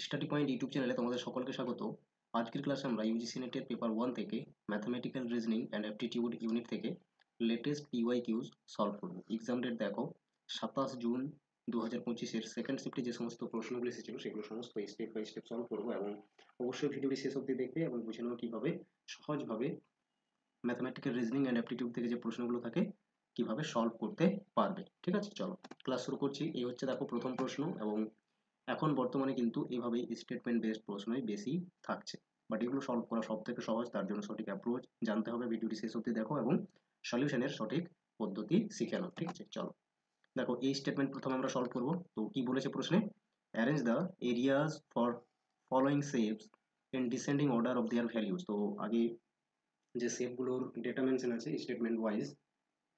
Study point YouTube চ্যানেলে তোমাদের সকলকে স্বাগত। আজকের ক্লাসে আমরা ইউজিসি নেটের পেপার 1 থেকে mathematical reasoning and aptitude unit থেকে লেটেস্ট পিওয়াইকিউজ সলভ করব। এক্সাম ডেট দেখো 27 জুন 2025-এর সেকেন্ড শিফটে যে সমস্ত প্রশ্নগুলো এসেছিল সেগুলো সমস্ত স্টেপ বাই স্টেপ সলভ করবো, এবং অবশ্যই ভিডিওটি শেষ অবধি দেখবে এবং বুঝে নেবো কীভাবে সহজভাবে ম্যাথমেটিক্যাল রিজনিং অ্যান্ড অ্যাপটিটিউড থেকে যে প্রশ্নগুলো থাকে কিভাবে সলভ করতে পারবে। ঠিক আছে, চলো ক্লাস শুরু করছি। এই হচ্ছে দেখো প্রথম প্রশ্ন, এবং এখন বর্তমানে কিন্তু এভাবেই স্টেটমেন্ট বেসড প্রশ্নই বেশি থাকছে, বাট এগুলো সলভ করা সব থেকে সহজ। তার জন্য সঠিক অ্যাপ্রোচ জানতে হবে, ভিডিওটি শেষ অবধি দেখো এবং সলিউশনের সঠিক পদ্ধতি শিখে নাও। ঠিক আছে, চলো দেখো এই স্টেটমেন্ট প্রথমে আমরা সলভ করব। তো কি বলেছে প্রশ্নে, arrange the areas for following shapes in descending order of their values. তো আগে যে শেপগুলোর ডেটা মেনশন আছে স্টেটমেন্ট ওয়াইজ,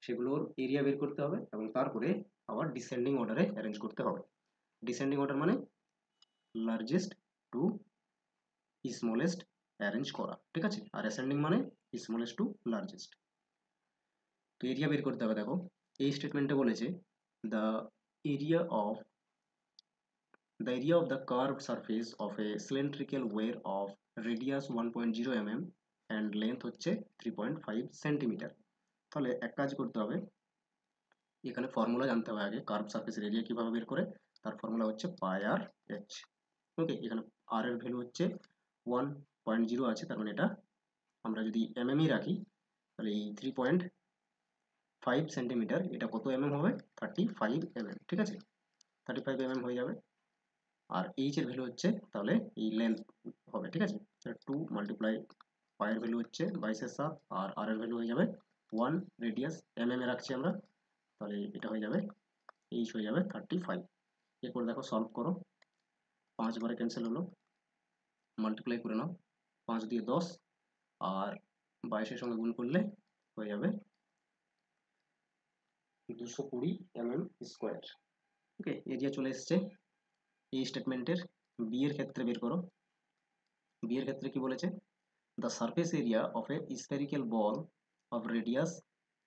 সেগুলোর এরিয়া বের করতে হবে এবং তারপরে আবার ডিসেন্ডিং অর্ডারে অ্যারেঞ্জ করতে হবে। ডিসেন্ডিং অর্ডার মানে লার্জেস্ট টু স্মলেস্ট অ্যারেঞ্জ করা, ঠিক আছে, আর অ্যাসেন্ডিং মানে স্মলেস্ট টু লার্জেস্ট। তো এরিয়া বের করতে হবে। দেখো এই স্টেটমেন্টে বলেছে the area of the curved surface of a cylindrical ware of radius 1.0 mm and length হচ্ছে 3.5 সেন্টিমিটার। তাহলে এক কাজ করতে হবে, এখানে ফর্মুলা জানতে হবে আগে। কার্ভ সারফেসের এরিয়া কিভাবে বের করে, তার ফর্মুলা হচ্ছে পাই আর এইচ। ওকে, এখানে আর এর ভ্যালু হচ্ছে 1.0 আছে, তার মানে এটা আমরা যদি এমএমই রাখি তাহলে এই 3.5 সেন্টিমিটার এটা কত এমএম হবে, 35 এমএম। ঠিক আছে, 35 এমএম হয়ে যাবে। আর এইচ এর ভ্যালু হচ্ছে তাহলে এই লেন্থ হবে। ঠিক আছে, 2 মাল্টিপ্লাই পায়ের ভ্যালু হচ্ছে 22/7 আর আর এর ভ্যালু হয়ে যাবে 1, রেডিয়াস এমএম এ রাখছি আমরা, তাহলে এটা হয়ে যাবে এইচ হয়ে যাবে 35। এরপর দেখো সলভ করো, 5 বারে ক্যান্সেল হলো, মাল্টিপ্লাই করে নাও, 5 দিয়ে 10 আর 22-এর সঙ্গে গুণ করলে হয়ে যাবে 220 mm স্কোয়ার। ওকে, এরিয়া চলে এসছে। এই স্টেটমেন্টের বি এর ক্ষেত্রে বের করো। বি এর ক্ষেত্রে কি বলেছে, the surface area of A spherical ball of radius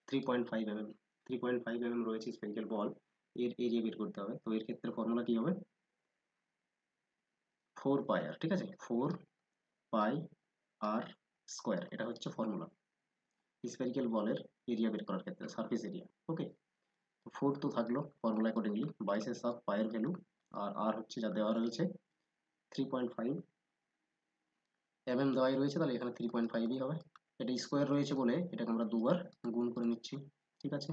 3.5 mm, 3.5 mm রয়েছে স্ফেরিক্যাল বল, এর এরিয়া বের করতে হবে। তো এর ক্ষেত্রে ফর্মুলা কি হবে, 4 পাই আর। ঠিক আছে, 4 পাই আর স্কোয়ার, এটা হচ্ছে ফর্মুলা স্ফেরিক্যাল বলের এরিয়া বের করার ক্ষেত্রে, সারফেস এরিয়া। ওকে, 4 তো থাকলো ফর্মুলা অ্যাকর্ডিংলি, 22/7 পায়ের ভ্যালু, আর আর হচ্ছে যা দেওয়া রয়েছে 3.5 mm দেওয়াই রয়েছে, তাহলে এখানে 3.5ই হবে। এটা স্কোয়ার রয়েছে বলে এটাকে আমরা দুবার গুণ করে নিচ্ছি। ঠিক আছে,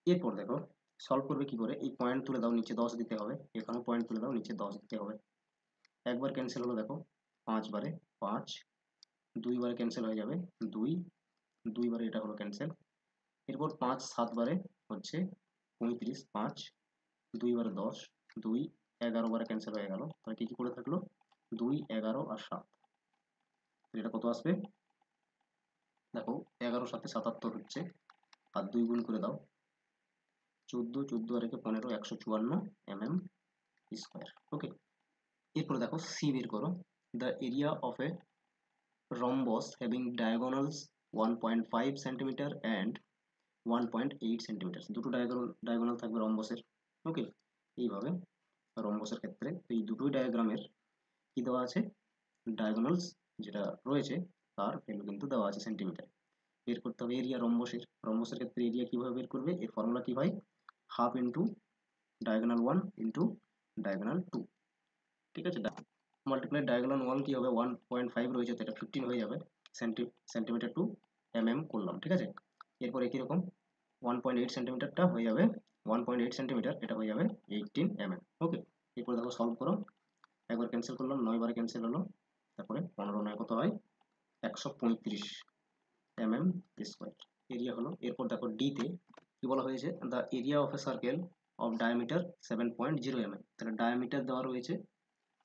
এরপর দেখো সলভ করবে কি করে, এই পয়েন্ট তুলে দাও, নিচে 10 দিতে হবে, এখানেও পয়েন্ট তুলে দাও, নিচে 10 দিতে হবে। একবার ক্যান্সেল হলো, দেখো 5 বারে 5, 2 বারে ক্যান্সেল হয়ে যাবে 2, 2 বারে এটা হলো ক্যান্সেল। এরপর 5 7 বারে হচ্ছে 35, 5 2 বারে 10, 2 11 বারে ক্যান্সেল হয়ে গেল, তাহলে কি কি করে থাকলো 2 11 আর 7, এটা কত আসবে দেখো 11 7 77 হচ্ছে, আর 2 গুণ করে দাও 14, 14 আর 15, 154 mm স্কোয়ার। ওকে, এরপর দেখো সি বের করো, the area of A rhombus having diagonals 1.5 centimetre and 1.8 centimetre, দুটো ডায়াগোনাল থাকবে রম্বসের। ওকে, এইভাবে রম্বসের ক্ষেত্রে এই দুটোই ডায়াগ্রামের কি দেওয়া আছে, ডায়াগোনালস যেটা রয়েছে তার ভ্যালু কিন্তু দেওয়া আছে সেন্টিমিটার। বের করতে হবে এরিয়া রম্বসের। রম্বসের ক্ষেত্রে এরিয়া কিভাবে বের করবে, এর ফর্মুলা কি হয়, half into diagonal 1 into diagonal 2। ঠিক আছে, মাল্টিপ্লাই ডায়াগোনাল 1 কি হবে, 1.5 রয়েছে তো এটা 15 হয়ে যাবে, সেন্টিমিটার টু mm করলাম। ঠিক আছে, এরপর একই রকম 1.8 সেন্টিমিটারটা হয়ে যাবে 1.8 সেন্টিমিটার, এটা হয়ে যাবে 18 mm। ওকে, এরপর দেখো সলভ করো, একবার ক্যান্সেল করলাম, 9 বারে ক্যান্সেল হলো, তারপরে 15 9 কত হয় 135 mm স্কোয়ার এরিয়া হলো। এরপর দেখো ডি তে কি বলা হয়েছে, the area of A circle of diameter 7.0 mm, তাহলে ডায়ামিটার দেওয়া রয়েছে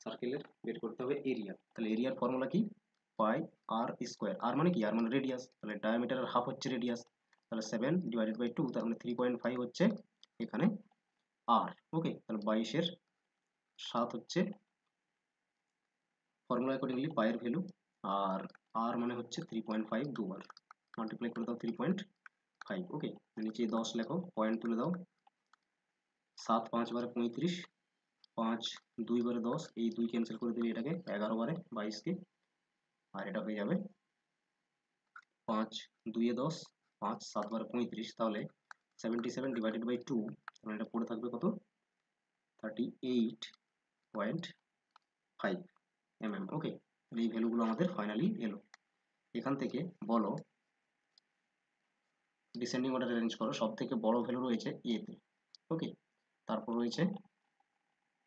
সার্কেলের, বের করতে হবে এরিয়া। তাহলে এরিয়ার ফর্মুলা কি, পাই আর স্কোয়ার, আর মানে কি, আর মানে রেডিয়াস, তাহলে ডায়ামিটারের হাফ হচ্ছে রেডিয়াস, তাহলে 7/2, তার মানে 3.5 হচ্ছে এখানে আর। ওকে, তাহলে 22-এর 7 হচ্ছে ফর্মুলা অ্যাকর্ডিংলি পায়ের ভ্যালু, আর আর মানে হচ্ছে 3.5, দুবার মাল্টিপ্লাই করে দাও 3.5। ওকে, নিচে 10 লেখো, পয়েন্ট তুলে দাও, 7 5 বারে 35, 5 2 বারে 10, এই 2 ক্যান্সেল করে দিলে এটাকে 11 বারে 22 কে, আর এটা হয়ে যাবে 5 2 এ 10, 5 7 বারে 35, তাহলে 77 ডিভাইডেড বাই 2, তাহলে এটা পড়ে থাকবে কত, 38.5 mm। ওকে, তাহলে এই ভ্যালুগুলো আমাদের ফাইনালি এলো। এখান থেকে বলো ডিসেন্ডিং অর্ডার অ্যারেঞ্জ করো, সব থেকে বড় ভ্যালু রয়েছে এ তে, ওকে, তারপর রয়েছে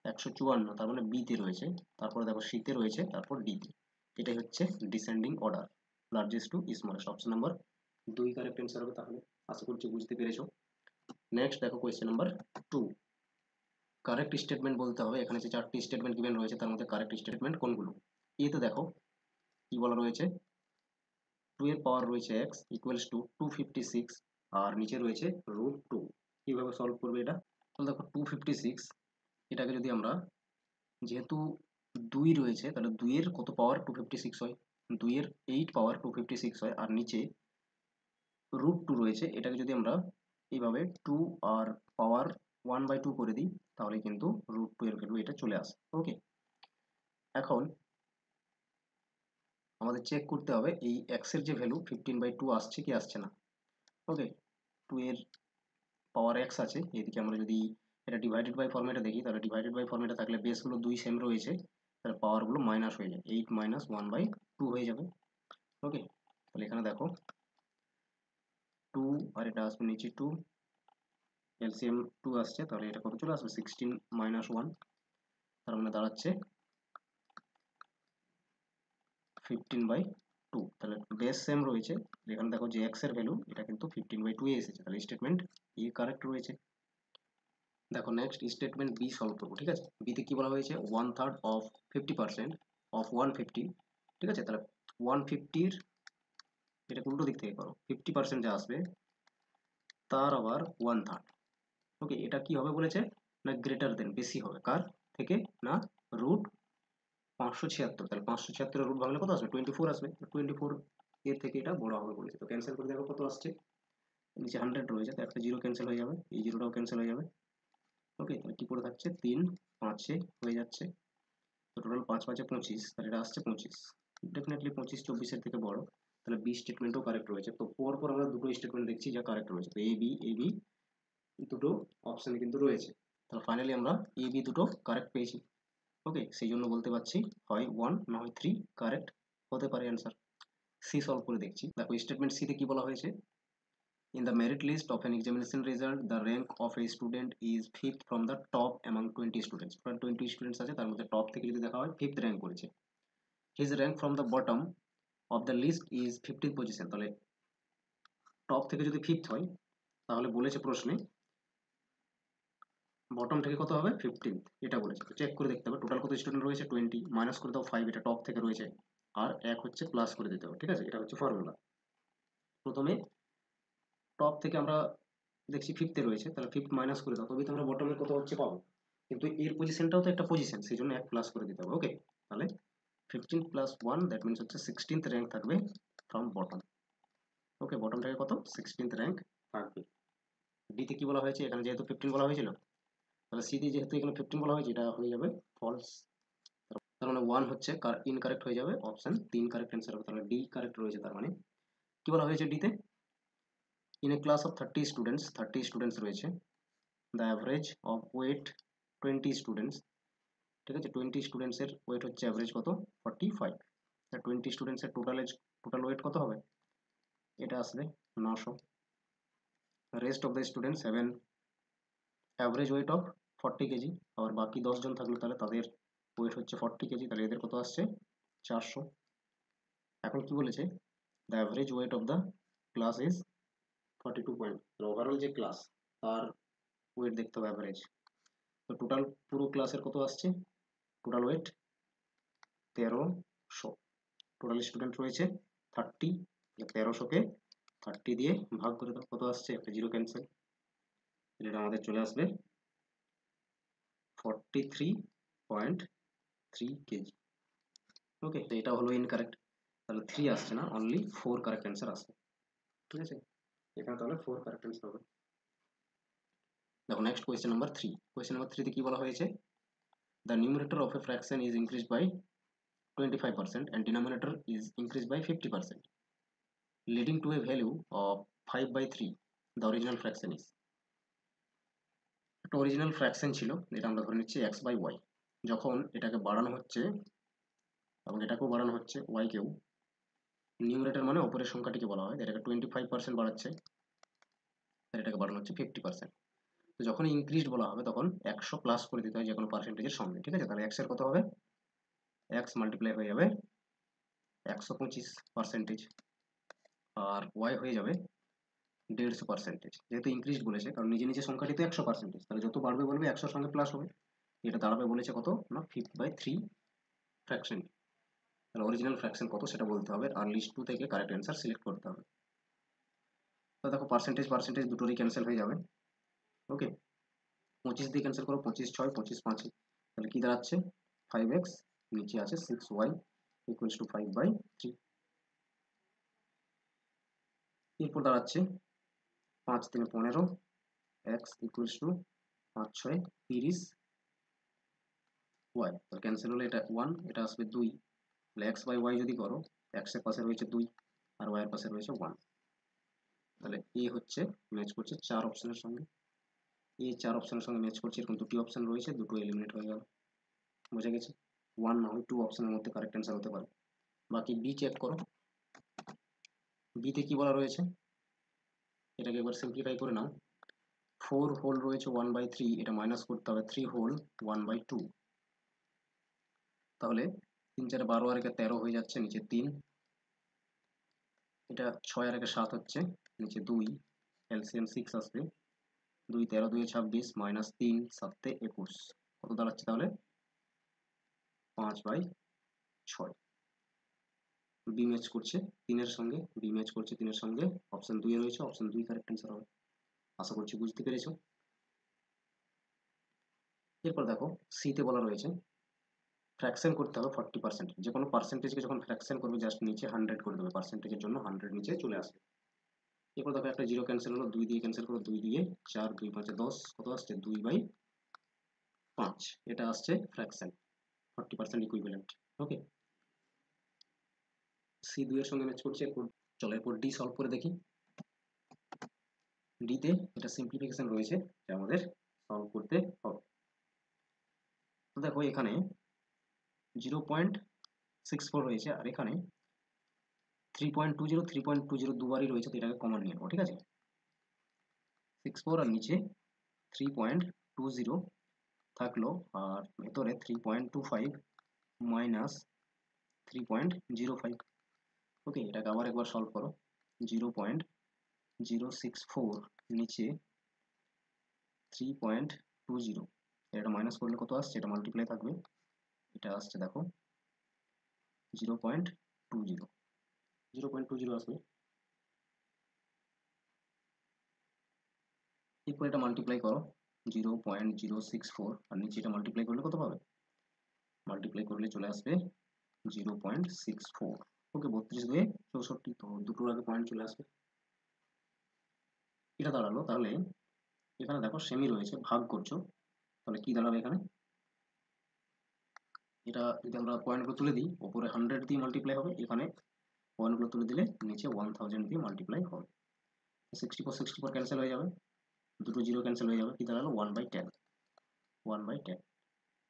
154, তার মানে বি তে রয়েছে, তারপরে দেখো সি তে রয়েছে, তারপর ডি তে। এটাই হচ্ছে descending order, largest two smallest. Option number 2 correct answer হবে। তাহলে আশা করছি বুঝতে পেরেছো। নেক্সট দেখো কোয়েশ্চেন নাম্বার 2, কারেক্ট স্টেটমেন্ট বলতে হবে। এখানে যে 4টি স্টেটমেন্ট গিভেন রয়েছে তার মধ্যে কারেক্ট স্টেটমেন্ট কোনগুলো। এ তে দেখো কি বলা রয়েছে, 2 এর পাওয়ার রয়েছে x ইকুয়ালস টু 256, আর নিচে রয়েছে √2। কিভাবে সলভ করবে এটা, তাহলে দেখো 256, এটাকে যদি আমরা, যেহেতু 2 রয়েছে তাহলে 2 এর কত পাওয়ার 256 হয়, 2 এর 8 পাওয়ার 256 হয়, আর নিচে √2 রয়েছে, এটাকে যদি আমরা এইভাবে 2 আর পাওয়ার 1/2 করে দিই তাহলে কিন্তু √2 এর ভ্যালু এটা চলে আসে। ওকে, এখন আমাদের চেক করতে হবে এই x এর যে ভ্যালু 15/2 আসছে কি আসছে না। ওকে, 2 এর পাওয়ার x আছে, এদিকে আমরা যদি এটা ডিভাইডেড বাই ফর্মেটে দেখি, তাহলে ডিভাইডেড বাই ফর্মেটে থাকলে বেসগুলো 2 সেম রয়েছে, তাহলে পাওয়ারগুলো মাইনাস হয়ে যায়, 8 - 1/2 হয়ে যাবে। ওকে, তাহলে এখানে দেখো 2 আর এটা আসবে নিচে 2, এলসিএম 2 আসছে, তাহলে এটা কত চলে আসবে 16 - 1, তার মানে দাঁড়াচ্ছে 15/2। তাহলে বেস সেম রয়েছে, এখানে দেখো যে x এর ভ্যালু এটা কিন্তু 15/2 এ এসেছে, তাহলে স্টেটমেন্ট এ কারেক্ট রয়েছে। দেখো নেক্সট স্টেটমেন্ট বি সলভ করবো। ঠিক আছে, বিতে কি বলা হয়েছে, 1/3 অফ 50% অফ 150। ঠিক আছে, তাহলে 150-র, এটা উল্টো দিক থেকে করো, 50% যা আসবে তার আবার 1/3। ওকে, এটা কি হবে বলেছে, না গ্রেটার দেন, বেশি হবে, কার থেকে, না √576। তাহলে 576 রুট ভাঙলে কত আসবে, 24 আসবে, 24 এর থেকে এটা বড় হবে বলেছে। তো ক্যান্সেল করে দেখো কত আসছে, নিচে 100 রয়েছে, তো একটা জিরো ক্যান্সেল হয়ে যাবে, এই জিরোটাও ক্যান্সেল হয়ে যাবে। ওকে, তাহলে কি পড়ে থাকছে, 3 5-এ হয়ে যাচ্ছে, তো টোটাল 5 × 5 = 25, তাহলে এটা আসছে 25। ডেফিনেটলি 25 24-এর থেকে বড়, তাহলে বি স্টেটমেন্টও কারেক্ট রয়েছে। তো পর আমরা দুটো স্টেটমেন্ট দেখছি যা কারেক্ট রয়েছে, তো এ বি দুটো অপশানে কিন্তু রয়েছে, তাহলে ফাইনালি আমরা এ বি দুটো কারেক্ট পেয়েছি। ওকে, সেই জন্য বলতে পারছি হয় 1 না হয় 3 কারেক্ট হতে পারে অ্যান্সার। সি সলভ করে দেখছি। দেখো স্টেটমেন্ট সিতে কি বলা হয়েছে, in the merit list of an examination result the rank of a student is fifth from the top among 20 students। 20 students আছে, তার মধ্যে টপ থেকে যদি দেখা হয় ফিফথ র্যাঙ্ক করেছে, his rank from the bottom of the list is 15th position। তাহলে top থেকে যদি ফিফথ হয় তাহলে বলেছে প্রশ্নে বটম থেকে কত হবে 15th, এটা বলেছে। চেক করে দেখতে হবে টোটাল কত স্টুডেন্ট রয়েছে 20, মাইনাস করে দাও 5, এটা টপ থেকে রয়েছে, আর এক হচ্ছে প্লাস করে দিতে হবে। ঠিক আছে, এটা হচ্ছে ফর্মুলা। প্রথমে টপ থেকে আমরা দেখছি ফিফথে রয়েছে, তাহলে ফিফথ মাইনাস করে দাও, তবেই তো আমরা বটমে কত হচ্ছে পাবো, কিন্তু এর পজিশনটাও তো একটা পজিশন, সেই জন্য এক প্লাস করে দিতে হবে। ওকে, তাহলে 15 + 1 দ্যাট মিনস হচ্ছে 16th র্যাঙ্ক থাকবে ফ্রম বটম। ওকে, বটম থেকে কত 16th র্যাঙ্ক থাকবে। ডিতে কি বলা হয়েছে, এখানে যেহেতু 15 বলা হয়েছিল, তাহলে সিতে যেহেতু এখানে 15 বলা হয়েছে, এটা হয়ে যাবে ফলস, তার মানে 1 হচ্ছে ইনকারেক্ট হয়ে যাবে, অপশন 3 কারেক্ট অ্যান্সার হবে, তাহলে ডি কারেক্ট রয়েছে। তার মানে কি বলা হয়েছে ডিতে, in a class of 30 students, 30 students রয়েছে, the average of weight 20 students. ঠিক আছে, 20 স্টুডেন্টসের ওয়েট হচ্ছে অ্যাভারেজ কত 45, 20 স্টুডেন্টসের টোটাল ওয়েট কত হবে, এটা আসবে 900। Rest of the students haven average weight of 40 KG, আবার বাকি 10 জন থাকলো তাহলে তাদের ওয়েট হচ্ছে 40 কেজি, তাহলে এদের কত আসছে 400। এখন কি বলেছে, the average weight of the class is 42 point, overall যে ক্লাস তার ওয়েট দেখতে হবে অ্যাভারেজ। তো টোটাল পুরো ক্লাসের কত আসছে, টোটাল ওয়েট 1300। টোটাল স্টুডেন্ট রয়েছে 30, 1300-কে 30 দিয়ে ভাগ করে দাও, কত আসছে, একটা জিরো ক্যান্সেল, এটা আমাদের চলে আসবে 43.3 কেজি। ওকে, তো এটা হলো ইনকারেক্ট, তাহলে 3 আসছে না, অনলি 4 কারেক্ট অ্যান্সার আসবে। ঠিক আছে, এখানে তাহলে 4 কারেক্ট অ্যান্সার হবে। দেখো next question number 3, question number 3 তে কি বলা হয়েছে, the numerator of a fraction is increased by 25% and denominator is increased by 50%, leading to a value of 5 by 3. The original fraction is, একটা অরিজিনাল ফ্র্যাকশন ছিল, এটা আমরা ধরে নিচ্ছি x বাই ওয়াই। যখন এটাকে বাড়ানো হচ্ছে এবং এটাকেও বাড়ানো হচ্ছে y কেও, নিউমারেটর মানে উপরের সংখ্যাটিকে বলা হয়, এটাকে 25% বাড়াচ্ছে আর এটাকে বাড়ানো হচ্ছে 50%। তো যখন ইনক্রিজড বলা হবে তখন 100 প্লাস করে দিতে হয় যে কোনো পার্সেন্টেজের সঙ্গে, ঠিক আছে? তাহলে x এর কত হবে, x মাল্টিপ্লাই হয়ে যাবে 125%, আর y হয়ে যাবে 150%। যেহেতু ইনক্রিজড বলেছে, কারণ নিজে নিজে সংখ্যাটি তো 100%, তাহলে যত বাড়বে বলবে 100 সঙ্গে প্লাস হবে, এটা দাঁড়াবে বলেছে কত না 5/3 ফ্র্যাকশন। তাহলে অরিজিনাল ফ্র্যাকশন কত সেটা বলতে হবে, আর লিস্ট 2 থেকে কারেক্ট অ্যান্সার সিলেক্ট করতে হবে। তো দেখো পার্সেন্টেজ পার্সেন্টেজ দুটোরই ক্যান্সেল হয়ে যাবে। ওকে, 25 দিয়ে ক্যান্সেল করো, 25 6 25 5, তাহলে কি দাঁড়াচ্ছে 5x, নিচে আছে 6y ইকুয়ালস টু 5/3। এরপর দাঁড়াচ্ছে 5 3 15, x ইকুয়ালস টু 5 6 30, y তো ক্যান্সেল হলে এটা 1, এটা আসবে 2, তাহলে x বাই y যদি করো, x এর পাশে রয়েছে 2 আর y এর পাশে রয়েছে 1, তাহলে এ হচ্ছে ম্যাচ করছে 4 অপশনের সঙ্গে, এই 4 অপশনের সঙ্গে ম্যাচ করছে, এরকম দুটি অপশন রয়েছে, দুটো এলিমিনেট হয়ে গেল। বোঝা গেছে, 1 না হয় 2 অপশনের মধ্যে কারেক্ট অ্যান্সার হতে পারে। বাকি বি চেক করো, বিতে কি বলা রয়েছে, এটাকে একবার সিম্পলিফাই করে নাও। 4 হোল রয়েছে 1/3, এটা মাইনাস করতে হবে 3 হোল 1/2, তাহলে 3 4 12 আর 13 হয়ে যাচ্ছে, নিচে 3, এটা 6 আর 7 হচ্ছে, নিচে 2, এলসিএম 6 আসবে, 2 13 2 26 মাইনাস 3 7 21, কত দাঁড়াচ্ছে তাহলে 5/6। বি ম্যাচ করছে 3 এর সঙ্গে, বি ম্যাচ করছে 3 এর সঙ্গে, অপশন 2 এ রয়েছে, অপশন 2 কারেক্ট অ্যান্সার হবে। আশা করছি বুঝতে পেরেছো। এরপর দেখো সি তে বলা রয়েছে ফ্র্যাকশন করতে হবে 40%, যে কোনো পার্সেন্টেজকে যখন ফ্র্যাকশন করবে জাস্ট নিচে 100 করে দেবে, পার্সেন্টেজের জন্য 100 নিচে চলে আসবে। এরপর দেখো একটা জিরো ক্যান্সেল হলো, 2 দিয়ে ক্যান্সেল করো, 2 দিয়ে 4 2 5 10, কত আসছে 2/5, এটা আসছে ফ্র্যাকশন 40% ইকুইভ্যালেন্ট। ওকে, সি 2 এর সঙ্গে ম্যাচ করছে। এরপর চলো এরপর ডি সলভ করে দেখি। ডি তে এটা সিম্পলিফিকেশন রয়েছে যা আমাদের সলভ করতে হবে। তো দেখো এখানে 0.64 রয়েছে আর এখানে 3.20 দুবারই রয়েছে, তো এটাকে কমন নিয়ে নেবো, ঠিক আছে? 64 আর নিচে 3.20 থাকলো, আর ভেতরে 3.25 মাইনাস 3.05। ওকে, এটাকে আবার একবার সলভ করো। 0.064 নিচে 3.20, এটা মাইনাস করলে কত আসছে, এটা মাল্টিপ্লাই থাকবে, এটা আসছে দেখো 0.20 আসবে। এরপর এটা মাল্টিপ্লাই করো 0.064 আর নিচে এটা মাল্টিপ্লাই করলে কত পাবে, মাল্টিপ্লাই করলে চলে আসবে 0.64। ওকে, 32 2 64, তো দুটোর আগে পয়েন্ট চলে আসবে, এটা দাঁড়ালো। তাহলে এখানে দেখো সেমি রয়েছে, ভাগ করছো, তাহলে কি দাঁড়াবে এখানে, এটা যদি আমরা পয়েন্টগুলো তুলে দিই, ওপরে 100 দিয়ে মাল্টিপ্লাই হবে, এখানে পয়েন্টগুলো তুলে দিলে নিচে 1000 দিয়ে মাল্টিপ্লাই হবে। 64 64 ক্যান্সেল হয়ে যাবে, দুটো জিরো ক্যান্সেল হয়ে যাবে, কি দাঁড়ালো 1/10, 1/10।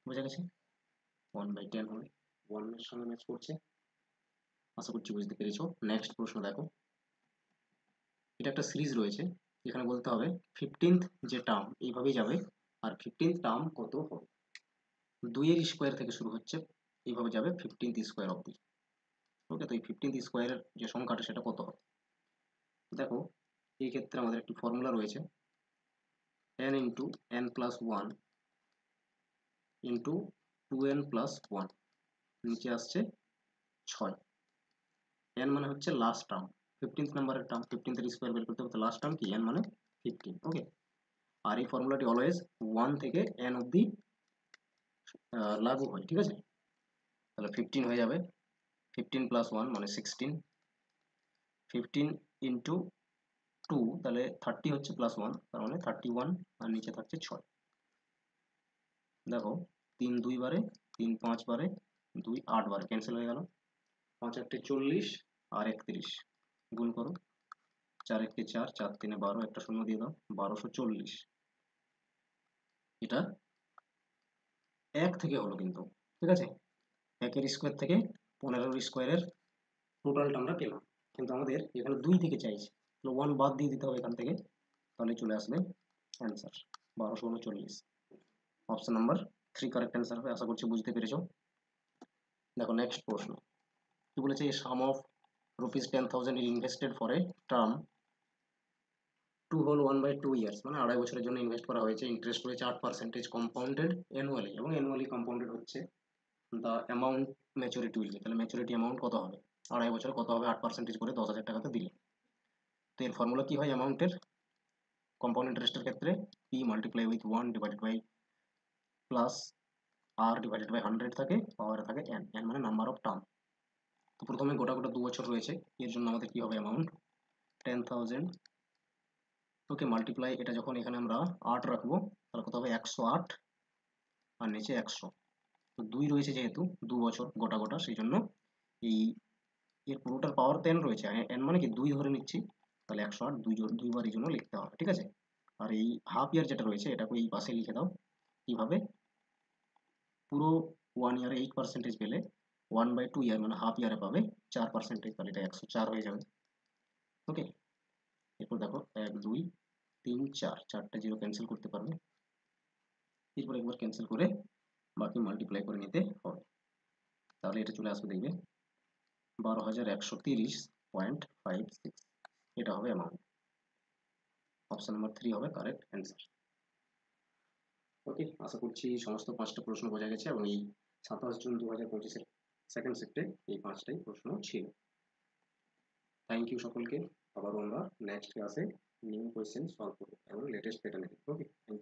বোঝা গেছে, 1/10 হবে, 1 এর সঙ্গে ম্যাচ করছে। আশা করছি বুঝতে পেরেছো। নেক্সট প্রশ্ন দেখো, এটা একটা সিরিজ রয়েছে, এখানে বলতে হবে 15th যে টার্ম এইভাবেই যাবে, আর 15th টার্ম কত হবে, 2 এর স্কোয়ার থেকে শুরু হচ্ছে, এইভাবে যাবে 15th স্কোয়ার অবধি। ওকে, তো এই 15th স্কোয়ারের যে সংখ্যাটা সেটা কত হবে, দেখো এই ক্ষেত্রে আমাদের একটি ফর্মুলা রয়েছে, n into n plus 1 into 2n plus 1, নিচে আসছে 6, n মানে হচ্ছে লাস্ট টার্ম, 15th নাম্বারের টার্ম, 15th এর স্কোয়ার বের করতে হবে, তো লাস্ট টার্ম কি n মানে 15। ওকে, আর এই ফর্মুলাটি অলওয়েজ 1 থেকে n অবধি লাগু হয়, ঠিক আছে? তাহলে 15 হয়ে যাবে, 15 প্লাস 1 মানে 16, 15 ইন্টু 2 তাহলে 30 হচ্ছে প্লাস 1, তার মানে 31, আর নিচে থাকছে 6। দেখো 3 2 বারে, 3 5 বারে, 2 8 বারে ক্যান্সেল হয়ে গেল। 5 8 40 আর 31 গুণ করো, 4 1 4, 4 3 12, একটা শূন্য দিয়ে দাও, 1240। এটা 1 থেকে হলো কিন্তু, ঠিক আছে, 1 এর স্কোয়ার থেকে 15 এর স্কোয়ারের টোটালটা আমরা পেলাম, কিন্তু আমাদের এখানে 2 থেকে চাইছে, তাহলে 1 বাদ দিয়ে দিতে হবে এখান থেকে, তাহলে চলে আসবে answer 1239। Option number 3 correct answer হবে। আশা করছি বুঝতে পেরেছো। দেখো নেক্সট প্রশ্ন কি বলেছে, sum of rupees 10,000 is invested for a term 2 years, মানে 2.5 বছরের জন্য ইনভেস্ট করা হয়েছে, ইন্টারেস্ট রয়েছে 8% কম্পাউন্ডেড অ্যানুয়ালি, এবং অ্যানুয়ালি কম্পাউন্ডেড হচ্ছে দ্য অ্যামাউন্ট ম্যাচুরিটি উইল, তাহলে ম্যাচুরিটি অ্যামাউন্ট কত হবে, 2.5 বছরে কত হবে 8% করে 10,000 টাকাতে দিলে। তো এর ফর্মুলা কি হয় অ্যামাউন্টের, কম্পাউন্ড ইন্টারেস্টের ক্ষেত্রে P multiply with 1 divided by plus R divided by 100 থাকে, পাওয়ারে থাকে এন, এন মানে নাম্বার অফ টার্ম। তো প্রথমে গোটা 2 বছর রয়েছে, এর জন্য আমাদের কি হবে অ্যামাউন্ট 10,000, ওকে মাল্টিপ্লাই, এটা যখন এখানে আমরা 8 রাখবো তাহলে কত হবে 108, আর নিচে 100। তো 2 রয়েছে যেহেতু 2 বছর গোটা গোটা, সেই জন্য এই এর পুরোটার পাওয়ার 10 রয়েছে, এন মানে কি 2 ধরে নিচ্ছি, তাহলে 108 দুইবার এই জন্য লিখতে হবে, ঠিক আছে। আর এই হাফ ইয়ার যেটা রয়েছে এটাকে এই পাশে লিখে দাও, কিভাবে, পুরো 1 ইয়ারে 8% পেলে 1/2 ইয়ার মানে হাফ ইয়ারে পাবে 4%, তাহলে এটা 104 হয়ে যাবে। ওকে, এরপর দেখো 1 2 3 4, 4টা জিরো ক্যান্সেল করতে পারবে, এরপর একবার ক্যান্সেল করে বাকি মাল্টিপ্লাই করে নিতে হবে, তাহলে এটা চলে আসবে দেখবে 12,130.56, এটা হবে অ্যামাউন্ট। অপশন নাম্বার 3 হবে কারেক্ট অ্যান্সার। ওকে, আশা করছি সমস্ত 5টা প্রশ্ন বোঝা গেছে, এবং এই 27 জুন 2025-এর সেকেন্ড শিফটে এই 5টাই প্রশ্ন ছিল। থ্যাংক ইউ সকলকে, আবারও আমরা নেক্সট ক্লাসে নিউ কোয়েশ্চেন সলভ করবো এবং লেটেস্ট প্যাটার্নে। ওকে, থ্যাংক ইউ।